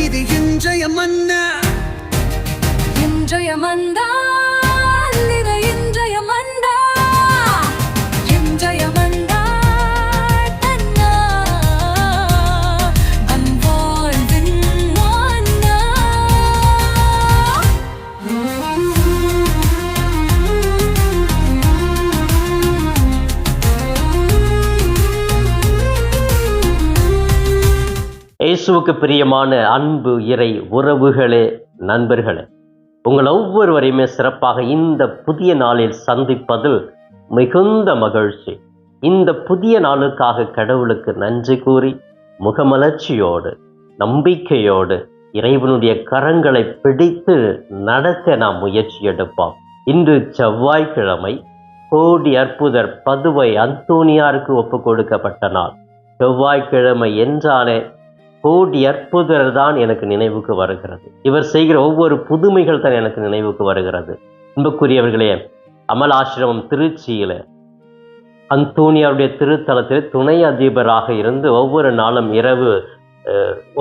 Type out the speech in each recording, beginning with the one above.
இது இன்றைய மன்னா இன்றைய மந்தா இது இன்றைய மந்தா இன்றைய மந்தா தன்னா அன்பாழ்வின் மன்னா இயேசுவுக்கு பிரியமான அன்பு இறை உறவுகளே, நண்பர்களே, உங்கள் ஒவ்வொருவரையுமே சிறப்பாக இந்த புதிய நாளில் சந்திப்பதில் மிகுந்த மகிழ்ச்சி. இந்த புதிய நாளுக்காக கடவுளுக்கு நன்றி கூறி முகமலர்ச்சியோடு நம்பிக்கையோடு இறைவனுடைய கரங்களை பிடித்து நடக்க நாம் முயற்சி எடுப்போம். இன்று செவ்வாய்க்கிழமை, கோடி அற்புதர் பதுவை அந்தோனியாருக்கு ஒப்பு கொடுக்கப்பட்ட நாள். செவ்வாய்க்கிழமை என்றாலே கோடி அற்புதர் தான் எனக்கு நினைவுக்கு வருகிறது. இவர் செய்கிற ஒவ்வொரு புதுமைகள் தான் எனக்கு நினைவுக்கு வருகிறது. அன்புக்குரியவர்களே, அமலாசிரமம் திருச்சியில் அந்தோனியாருடைய திருத்தலத்தில் துணை அதிபராக இருந்து ஒவ்வொரு நாளும் இரவு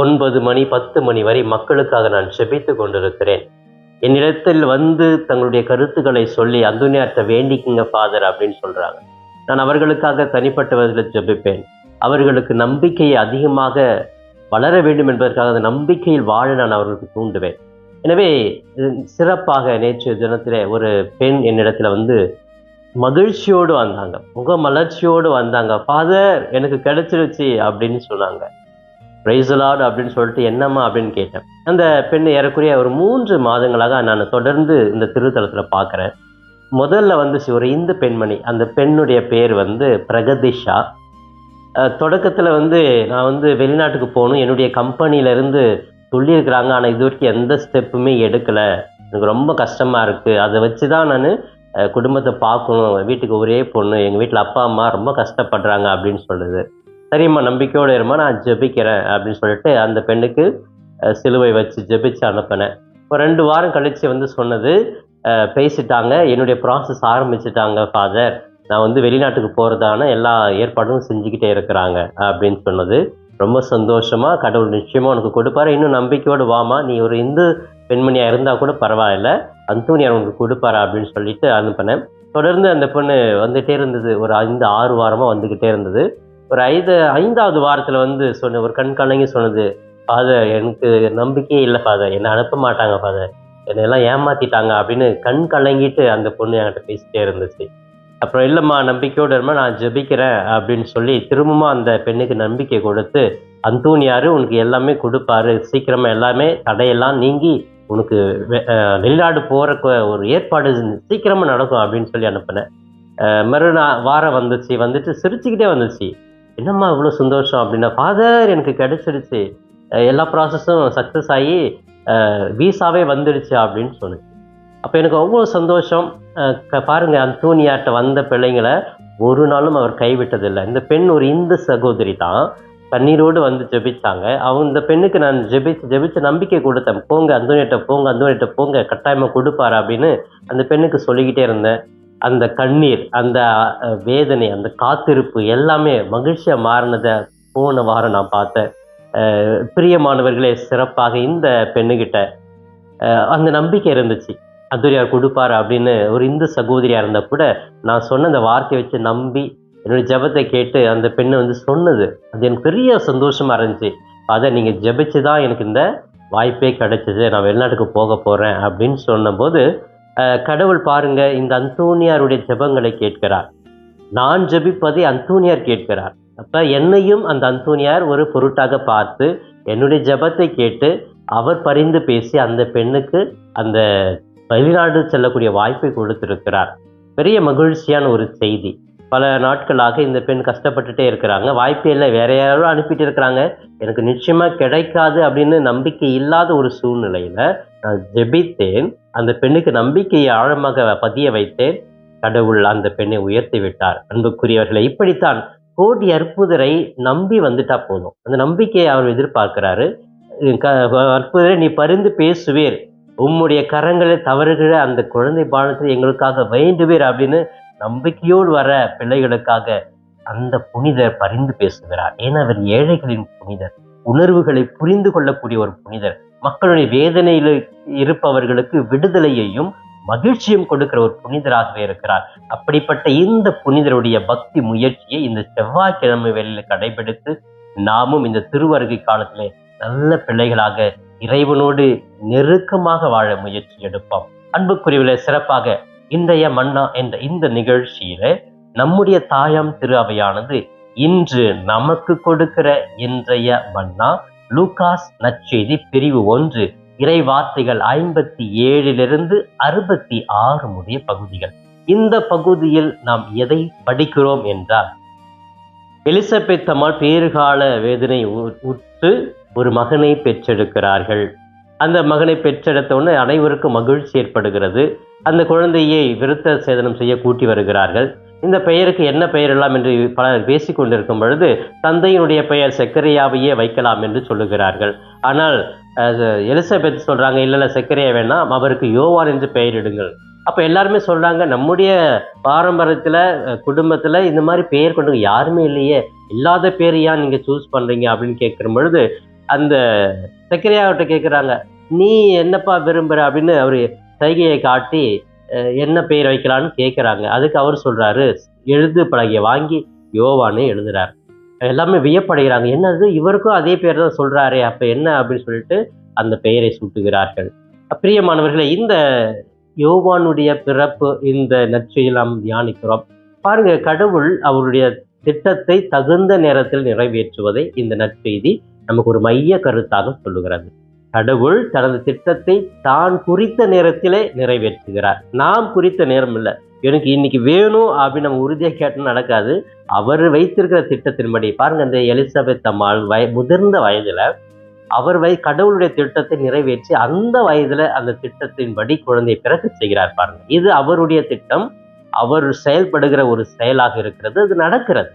9 மணி 10 மணி வரை மக்களுக்காக நான் செபித்து கொண்டிருக்கிறேன். என்னிடத்தில் வந்து தங்களுடைய கருத்துக்களை சொல்லி அந்தோனியார்கிட்ட வேண்டிக்குங்க ஃபாதர் அப்படின்னு சொல்கிறாங்க. நான் அவர்களுக்காக தனிப்பட்ட விதத்தில் ஜெபிப்பேன். அவர்களுக்கு நம்பிக்கையை அதிகமாக வளர வேண்டும் என்பதற்காக அந்த நம்பிக்கையில் வாழ நான் அவர்களுக்கு தூண்டுவேன். எனவே சிறப்பாக நேற்றைய தினத்தில் ஒரு பெண் என்னிடத்துல வந்து மகிழ்ச்சியோடு வந்தாங்க, முகமலர்ச்சியோடு வந்தாங்க. ஃபாதர் எனக்கு கிடைச்சிருச்சு அப்படின்னு சொன்னாங்க. பிரைஸ் தி லார்ட் அப்படின்னு சொல்லிட்டு என்னம்மா அப்படின்னு கேட்டேன். அந்த பெண் ஏறக்குறைய ஒரு 3 மாதங்களாக நான் தொடர்ந்து இந்த திருத்தலத்தில் பார்க்குறேன். முதல்ல வந்து ஒரு இந்து பெண்மணி, அந்த பெண்ணுடைய பேர் வந்து பிரகதிஷா. தொடக்கத்தில் வந்து நான் வந்து வெளிநாட்டுக்கு போகணும், என்னுடைய கம்பெனியிலேருந்து சொல்லியிருக்கிறாங்க, ஆனால் இது வரைக்கும் எந்த ஸ்டெப்புமே எடுக்கலை, எனக்கு ரொம்ப கஷ்டமாக இருக்குது, அதை வச்சு தான் நான் குடும்பத்தை பார்க்கணும், வீட்டுக்கு ஒரே பொண்ணு, எங்கள் வீட்டில் அப்பா அம்மா ரொம்ப கஷ்டப்படுறாங்க அப்படின்னு சொல்லுது. சரிம்மா நம்பிக்கையோடு இருமா, நான் ஜெபிக்கிறேன் அப்படின்னு சொல்லிட்டு அந்த பெண்ணுக்கு சிலுவை வச்சு ஜெபிச்சு அனுப்பினேன். ஒரு 2 வாரம் கழித்து வந்து சொன்னது, பேசிட்டாங்க, என்னுடைய ப்ராசஸ் ஆரம்பிச்சிட்டாங்க ஃபாதர், நான் வந்து வெளிநாட்டுக்கு போகிறதான எல்லா ஏற்பாடும் செஞ்சுக்கிட்டே இருக்கிறாங்க அப்படின்னு சொன்னது. ரொம்ப சந்தோஷமாக, கடவுள் நிச்சயமாக உனக்கு கொடுப்பாரு, இன்னும் நம்பிக்கையோடு வாமா, நீ ஒரு இந்து பெண்மணியாக இருந்தால் கூட பரவாயில்ல, அந்தோனியார் உனக்கு கொடுப்பாரா அப்படின்னு சொல்லிட்டு அனுப்பினேன். தொடர்ந்து அந்த பொண்ணு வந்துகிட்டே இருந்தது, ஒரு 5-6 வாரமாக வந்துக்கிட்டே இருந்தது. ஒரு 5வது வாரத்தில் வந்து ஒரு கண் கலங்கி சொன்னது, ஃபாதர் எனக்கு நம்பிக்கையே இல்லை ஃபாதர், என்னை அனுப்ப மாட்டாங்க ஃபாதர், என்னெல்லாம் ஏமாற்றிட்டாங்க அப்படின்னு கண் கலங்கிட்டு அந்த பொண்ணு என்கிட்ட பேசிகிட்டே இருந்துச்சு. அப்புறம் இல்லைம்மா நம்பிக்கையோடு இருமா, நான் ஜெபிக்கிறேன் அப்படின்னு சொல்லி திரும்பவும் அந்த பெண்ணுக்கு நம்பிக்கை கொடுத்து, அந்தோனியார் உனக்கு எல்லாமே கொடுப்பாரு, சீக்கிரமாக எல்லாமே தடையெல்லாம் நீங்கி உனக்கு வெளிநாடு போகிற ஒரு ஏற்பாடு சீக்கிரமாக நடக்கும் அப்படின்னு சொல்லி அனுப்பினேன். வாரம் வந்துட்டு சிரிச்சுக்கிட்டே வந்துச்சு. என்னம்மா இவ்வளோ சந்தோஷம் அப்படின்னா, ஃபாதர் எனக்கு கிடைச்சிடுச்சு, எல்லா ப்ராசஸும் சக்ஸஸ் ஆகி வீசாவே வந்துடுச்சு அப்படின்னு சொன்னிச்சு. அப்போ எனக்கு அவ்வளோ சந்தோஷம். பாருங்கள், அந்தோனியார்ட்ட வந்த பிள்ளைங்களை ஒரு நாளும் அவர் கைவிட்டதில்லை. இந்த பெண் ஒரு இந்து சகோதரி தான், கண்ணீரோடு வந்து ஜெபிச்சாங்க. இந்த பெண்ணுக்கு நான் ஜெபிச்சு நம்பிக்கை கொடுத்தேன், போங்க அந்தோனியார்ட்ட போங்க, கட்டாயமாக கொடுப்பாரு அப்படின்னு அந்த பெண்ணுக்கு சொல்லிக்கிட்டே இருந்தேன். அந்த கண்ணீர், அந்த வேதனை, அந்த காத்திருப்பு எல்லாமே மகிழ்ச்சியாக மாறினதை போன வாரம் நான் பார்த்தேன். பிரியமானவர்களே, சிறப்பாக இந்த பெண்ணுக்கிட்ட அந்த நம்பிக்கை இருந்துச்சு, அந்தோனியார் கொடுப்பாரு அப்படின்னு. ஒரு இந்து சகோதரியாக இருந்தால் கூட நான் சொன்ன அந்த வார்த்தையை வச்சு நம்பி என்னுடைய ஜெபத்தை கேட்டு அந்த பெண்ணு வந்து சொன்னது, அது எனக்கு பெரிய சந்தோஷமாக இருந்துச்சு. அதை நீங்கள் ஜெபிச்சு தான் எனக்கு இந்த வாய்ப்பே கிடைச்சிது, நான் வெளிநாட்டுக்கு போக போகிறேன் அப்படின்னு சொன்னபோது கடவுள் பாருங்க, இந்த அந்தோனியாருடைய ஜெபங்களை கேட்கிறார். நான் ஜெபிப்பதை அந்தோனியார் கேட்கிறார். அப்போ என்னையும் அந்த அந்தோனியார் ஒரு பொருட்டாக பார்த்து என்னுடைய ஜெபத்தை கேட்டு அவர் பரிந்து பேசி அந்த பெண்ணுக்கு அந்த வெளிநாடு செல்லக்கூடிய வாய்ப்பை கொடுத்திருக்கிறார். பெரிய மகிழ்ச்சியான ஒரு செய்தி. பல நாட்களாக இந்த பெண் கஷ்டப்பட்டுட்டே இருக்கிறாங்க, வாய்ப்பே இல்லை, வேற யாரும் அனுப்பிட்டு இருக்கிறாங்க, எனக்கு நிச்சயமாக கிடைக்காது அப்படின்னு நம்பிக்கை இல்லாத ஒரு சூழ்நிலையில் நான் ஜெபித்தேன். அந்த பெண்ணுக்கு நம்பிக்கையை ஆழமாக பதிய வைத்தேன். கடவுள் அந்த பெண்ணை உயர்த்தி விட்டார். அன்புக்குரியவர்களை, இப்படித்தான் கோடி அற்புதரை நம்பி வந்துட்டா போதும். அந்த நம்பிக்கையை அவர் எதிர்பார்க்கிறாரு. அற்புதரை நீ பரிந்து பேசுவீர், உம்முடைய கரங்களில் தவறுகிற அந்த குழந்தை பாலத்தில் எங்களுக்காக வேண்டுவீர் அப்படின்னு நம்பிக்கையோடு வர பிள்ளைகளுக்காக அந்த புனிதர் பரிந்து பேசுகிறார். ஏன்னா அவர் ஏழைகளின் புனிதர். உணர்வுகளை புரிந்து கொள்ளக்கூடிய ஒரு புனிதர். மக்களுடைய வேதனையில் இருப்பவர்களுக்கு விடுதலையையும் மகிழ்ச்சியும் கொடுக்கிற ஒரு புனிதராகவே இருக்கிறார். அப்படிப்பட்ட இந்த புனிதருடைய பக்தி முயற்சியை இந்த செவ்வாய்க்கிழமை வேளையில் கடைபிடித்து நாமும் இந்த திருவருகை காலத்திலே நல்ல பிள்ளைகளாக இறைவனோடு நெருக்கமாக வாழ முயற்சி எடுப்போம். அன்புக்குரியவர்களே, சிறப்பாக இன்றைய மன்னா என்ற இந்த நிகழ்ச்சியில நம்முடைய தாயாம் திரு அவையானது இன்று நமக்கு கொடுக்கிற இன்றைய மன்னா லூகாஸ் நற்செய்தி பிரிவு 1 இறை வார்த்தைகள் 57 66 முடிய பகுதிகள். இந்த பகுதியில் நாம் எதை படிக்கிறோம் என்றால், எலிசபெத் அம்மாள் பேறுகால வேதனை உற்று ஒரு மகனை பெற்றெடுக்கிறார்கள். அந்த மகனை பெற்றெடுத்த உடனே அனைவருக்கும் மகிழ்ச்சி ஏற்படுகிறது. அந்த குழந்தையை விருத்த சேதனம் செய்ய கூட்டி வருகிறார்கள். இந்த பெயருக்கு என்ன பெயரெல்லாம் என்று பலர் பேசிக் கொண்டிருக்கும் பொழுது தந்தையினுடைய பெயர் செக்கரியாவையே வைக்கலாம் என்று சொல்லுகிறார்கள். ஆனால் எலிசபெத் சொல்றாங்க, இல்ல செக்கரியா வேணாம், அவருக்கு யோவான் என்று பெயரிடுங்கள். அப்ப எல்லாருமே சொல்றாங்க, நம்முடைய பாரம்பரியத்துல குடும்பத்துல இந்த மாதிரி பெயர் கொண்டு யாருமே இல்லையே, இல்லாத பேர் ஏன் நீங்க சூஸ் பண்றீங்க அப்படின்னு கேட்கிற பொழுது அந்த செக்கரியாவிட்ட கேட்குறாங்க, நீ என்னப்பா விரும்புற அப்படின்னு அவரு சைகையை காட்டி என்ன பெயர் வைக்கலான்னு கேட்குறாங்க. அதுக்கு அவர் சொல்றாரு, எழுது பலகையை வாங்கி யோவானே எழுதுறாரு. எல்லாமே வியப்படைகிறாங்க, என்னது இவருக்கும் அதே பேர் தான் சொல்றாரே, அப்ப என்ன அப்படின்னு சொல்லிட்டு அந்த பெயரை சூட்டுகிறார்கள். பிரியமானவர்களே, இந்த யோவானுடைய பிறப்பு இந்த நற்செய்தியில் நாம் தியானிக்கிறோம். பாருங்க, கடவுள் அவருடைய திட்டத்தை தகுந்த நேரத்தில் நிறைவேற்றுவதை இந்த நற்செய்தி நமக்கு ஒரு மைய கருத்தாக சொல்லுகிறது. கடவுள் தனது திட்டத்தை தான் குறித்த நேரத்திலே நிறைவேற்றுகிறார். நாம் குறித்த நேரம் இல்லை, எனக்கு இன்னைக்கு வேணும் அப்படின்னு நம்ம உறுதியாக கேட்டால் நடக்காது. அவர் வைத்திருக்கிற திட்டத்தின்படி பாருங்க, இந்த எலிசபெத் அம்மாள் முதிர்ந்த வயதுல அவர் கடவுளுடைய திட்டத்தை நிறைவேற்றி அந்த வயதுல அந்த திட்டத்தின்படி குழந்தையை பிறக்க செய்கிறார். பாருங்க, இது அவருடைய திட்டம், அவர் செயல்படுகிற ஒரு செயலாக இருக்கிறது, அது நடக்கிறது.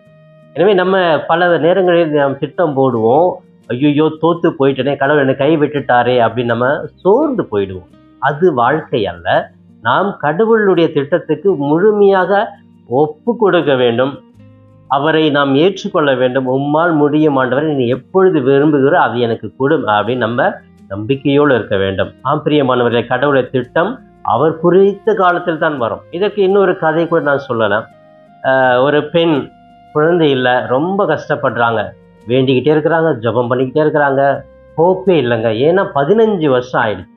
எனவே நம்ம பல நேரங்களில் நாம் திட்டம் போடுவோம், ஐயோ தோத்து போயிட்டனே, கடவுள் என்னை கை விட்டுட்டாரே அப்படின்னு நம்ம சோர்ந்து போயிடுவோம். அது வாழ்க்கை அல்ல. நாம் கடவுளுடைய திட்டத்துக்கு முழுமையாக ஒப்பு கொடுக்க வேண்டும், அவரை நாம் ஏற்றுக்கொள்ள வேண்டும். உம்மால் முடியும் ஆண்டவரை, நீ எப்பொழுது விரும்புகிற அது எனக்கு கொடும் அப்படின்னு நம்ம நம்பிக்கையோடு இருக்க வேண்டும். பிரியமானவர்களே, கடவுளுடைய திட்டம் அவர் குறித்த காலத்தில் தான் வரும். இதற்கு இன்னொரு கதை கூட நான் சொல்லலாம். ஒரு பெண் குழந்தை இல்லை, ரொம்ப கஷ்டப்படுறாங்க, வேண்டிக்கிட்டே இருக்கிறாங்க, ஜபம் பண்ணிக்கிட்டே இருக்கிறாங்க, ஹோப்பே இல்லைங்க. ஏன்னா 15 வருஷம் ஆயிடுச்சு.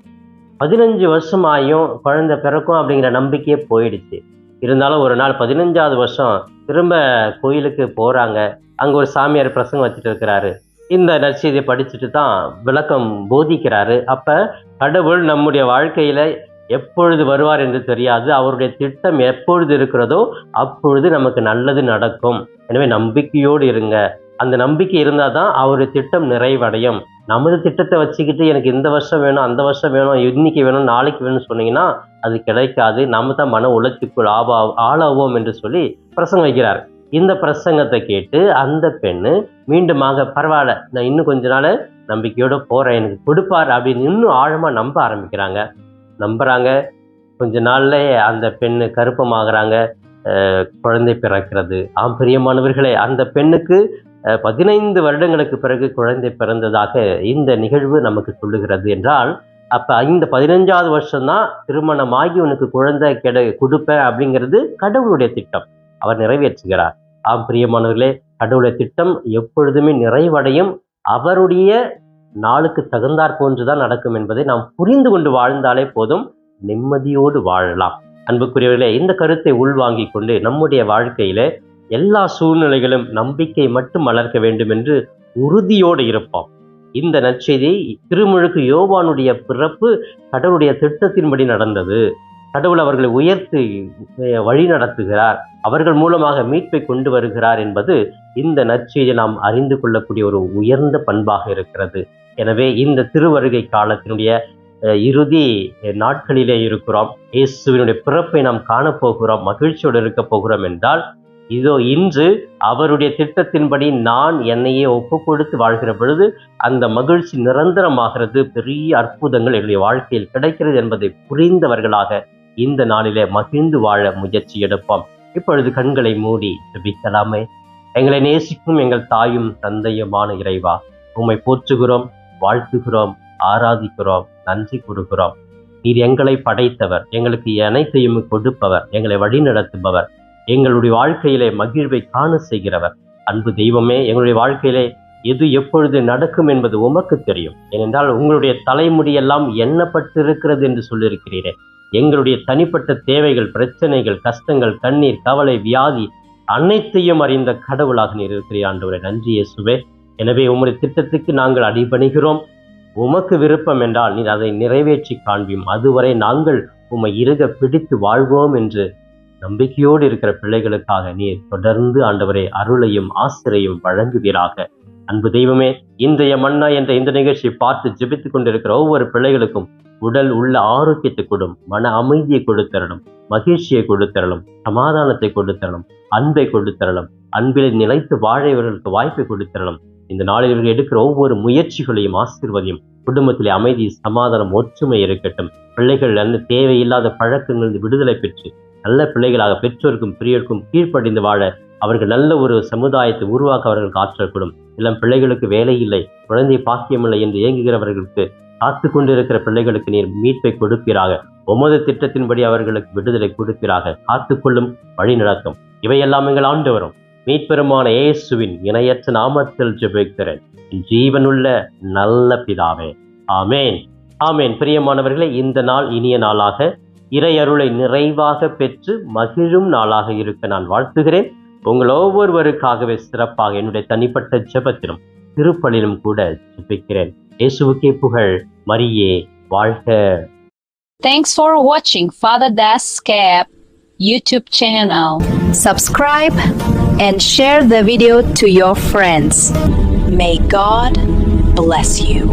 15 வருஷம் ஆகியும் குழந்தை பிறக்கும் அப்படிங்கிற நம்பிக்கையே போயிடுச்சு. இருந்தாலும் ஒரு நாள் 15ஆவது வருஷம் திரும்ப கோயிலுக்கு போகிறாங்க. அங்கே ஒரு சாமியார் பிரசங்கம் வச்சுட்டு இருக்கிறாரு. இந்த நற்செய்தியை படிச்சுட்டு தான் விளக்கம் போதிக்கிறாரு. அப்போ கடவுள் நம்முடைய வாழ்க்கையில் எப்பொழுது வருவார் என்று தெரியாது, அவருடைய திட்டம் எப்பொழுது இருக்கிறதோ அப்பொழுது நமக்கு நல்லது நடக்கும். எனவே நம்பிக்கையோடு இருங்க. அந்த நம்பிக்கை இருந்தால் தான் அவருடைய திட்டம் நிறைவடையும். நமது திட்டத்தை வச்சுக்கிட்டு எனக்கு இந்த வருஷம் வேணும், அந்த வருஷம் வேணும், இன்னைக்கு வேணும், நாளைக்கு வேணும்னு சொன்னீங்கன்னா அது கிடைக்காது. நம்ம தான் மன உளைச்சிக்குள் ஆளாவோம் என்று சொல்லி பிரசங்கம் வைக்கிறார். இந்த பிரசங்கத்தை கேட்டு அந்த பெண்ணு மீண்டுமாக, பரவாயில்ல, நான் இன்னும் கொஞ்ச நாள் நம்பிக்கையோடு போகிறேன், எனக்கு கொடுப்பார் அப்படின்னு இன்னும் ஆழமாக நம்ப ஆரம்பிக்கிறாங்க. நம்புகிறாங்க. கொஞ்ச நாள்ல அந்த பெண்ணு கருப்பமாகறாங்க, குழந்தை பிறக்கிறது. பிரியமானவர்களே, அந்த பெண்ணுக்கு 15 வருடங்களுக்கு பிறகு குழந்தை பிறந்ததாக இந்த நிகழ்வு நமக்கு சொல்லுகிறது. என்றால் அப்ப இந்த 15ஆவது வருஷம்தான் திருமணமாகி உனக்கு குழந்தை கொடுப்பேன் அப்படிங்கிறது கடவுளுடைய திட்டம், அவர் நிறைவேற்றுகிறார். பிரியமானவர்களே, கடவுளுடைய திட்டம் எப்பொழுதுமே நிறைவடையும். அவருடைய நாளுக்கு தகுந்தாற் போன்றுதான் நடக்கும் என்பதை நாம் புரிந்து கொண்டு வாழ்ந்தாலே போதும், நிம்மதியோடு வாழலாம். அன்புக்குரியவர்களே, இந்த கருத்தை உள்வாங்கி கொண்டு நம்முடைய வாழ்க்கையில எல்லா சூழ்நிலைகளும் நம்பிக்கை மட்டும் வளர்க்க வேண்டும் என்று உறுதியோடு இருப்போம். இந்த நற்செய்தி திருமுழுக்கு யோவானுடைய பிறப்பு கடவுளுடைய திட்டத்தின்படி நடந்தது. கடவுள் அவர்களை உயர்த்தி வழி நடத்துகிறார், அவர்கள் மூலமாக மீட்பை கொண்டு வருகிறார் என்பது இந்த நற்செய்தியை நாம் அறிந்து கொள்ளக்கூடிய ஒரு உயர்ந்த பண்பாக இருக்கிறது. எனவே இந்த திருவருகை காலத்தினுடைய இறுதி நாட்களிலே இருக்கிறோம். இயேசுவினுடைய பிறப்பை நாம் காணப்போகிறோம், மகிழ்ச்சியோடு இருக்க போகிறோம் என்றால் இதோ இன்று அவருடைய திட்டத்தின்படி நான் என்னையே ஒப்பு கொடுத்து வாழ்கிற பொழுது அந்த மகிழ்ச்சி நிரந்தரமாகிறது. பெரிய அற்புதங்கள் என்னுடைய வாழ்க்கையில் கிடைக்கிறது என்பதை புரிந்தவர்களாக இந்த நாளிலே மகிழ்ந்து வாழ முயற்சி எடுப்போம். இப்பொழுது கண்களை மூடி ஜெபிக்கலாமே. எங்களை நேசிக்கும் எங்கள் தாயும் தந்தையுமான இறைவா, உம்மை போற்றுகிறோம், வாழ்த்துகிறோம், ஆராதிக்கிறோம், நன்றி கூறுகிறோம். நீர் எங்களை படைத்தவர், எங்களுக்கு அனைத்தையும் கொடுப்பவர், எங்களை வழிநடத்துபவர், எங்களுடைய வாழ்க்கையிலே மகிழ்வை காண செய்கிறவர். அன்பு தெய்வமே, எங்களுடைய வாழ்க்கையிலே எது எப்பொழுது நடக்கும் என்பது உமக்கு தெரியும். ஏனென்றால் உங்களுடைய தலைமுடியெல்லாம் எண்ணப்பட்டிருக்கிறது என்று சொல்லியிருக்கிறீரே. எங்களுடைய தனிப்பட்ட தேவைகள், பிரச்சனைகள், கஷ்டங்கள், கண்ணீர், கவலை, வியாதி அனைத்தையும் அறிந்த கடவுளாக நீர் இருக்கிறீர் ஆண்டவரே. நன்றி இயேசுவே. எனவே உம்முடைய திட்டத்துக்கு நாங்கள் அடிபணிகிறோம். உமக்கு விருப்பம் என்றால் நீர் அதை நிறைவேற்றி காண்பியும். அதுவரை நாங்கள் உம்மை இறுக பிடித்து வாழ்வோம் என்று நம்பிக்கையோடு இருக்கிற பிள்ளைகளுக்காக நீர் தொடர்ந்து ஆண்டவரே அருளையும் ஆசிரையும் வழங்குவீராக. அன்பு தெய்வமே, இன்றைய மன்னா என்ற இந்த நிகழ்ச்சியை பார்த்து ஜெபித்துக் கொண்டிருக்கிற ஒவ்வொரு பிள்ளைகளுக்கும் உடல் உள்ள ஆரோக்கியத்தை கொடும், மன அமைதியை கொடுத்தரணும், மகிழ்ச்சியை கொடுத்தரணும், சமாதானத்தை கொடுத்தரணும், அன்பை கொடுத்தரணும், அன்பில் நிலைத்து வாழ இவர்களுக்கு வாய்ப்பை கொடுத்தரணும். இந்த நாளில் இவர்கள் எடுக்கிற ஒவ்வொரு முயற்சிகளையும் ஆசீர்வதியும். குடும்பத்திலே அமைதி, சமாதானம், ஒற்றுமை இருக்கட்டும். பிள்ளைகள் நல்ல தேவையில்லாத பழக்கங்களிலிருந்து விடுதலை பெற்று நல்ல பிள்ளைகளாக பெற்றோருக்கும் பிரியருக்கும் கீழ்ப்படிந்து வாழ அவர்கள் நல்ல ஒரு சமுதாயத்தை உருவாக்க அவர்களுக்கு ஆற்றல் கூடும். இளம் பிள்ளைகளுக்கு வேலை இல்லை, குழந்தை பாக்கியமில்லை என்று இயங்குகிறவர்களுக்கு, காத்து கொண்டிருக்கிற பிள்ளைகளுக்கு நீர் மீட்பை கொடுப்பீராக. உமது திட்டத்தின்படி அவர்களுக்கு விடுதலை கொடுப்பீராக. காத்துக்கொள்ளும், வழி நடத்தும். இவையெல்லாம் எங்கள் ஆண்டவரும் மீட்பெருமான இயேசுவின் இணையற்ற நாமத்தில் ஜெபிக்கிறேன், ஜீவனுள்ள நல்ல பிதாவே. ஆமேன், ஆமேன். பிரியமானவர்களே, இந்த நாள் இனிய நாளாக, இறை அருளை நிறைவாக பெற்று மகிழும் நாளாக இருக்க நான் வாழ்த்துகிறேன். உங்கள் ஒவ்வொருவருக்காகவே சிறப்பாக என்னுடைய தனிப்பட்ட ஜெபத்திலும் திருப்பலிலும் கூட ஜெபிக்கிறேன். இயேசுவுக்கே புகழ், மரியே வாழ்க. Thanks for watching Father Das Cap YouTube channel. Subscribe and share the video to your friends. May God bless you.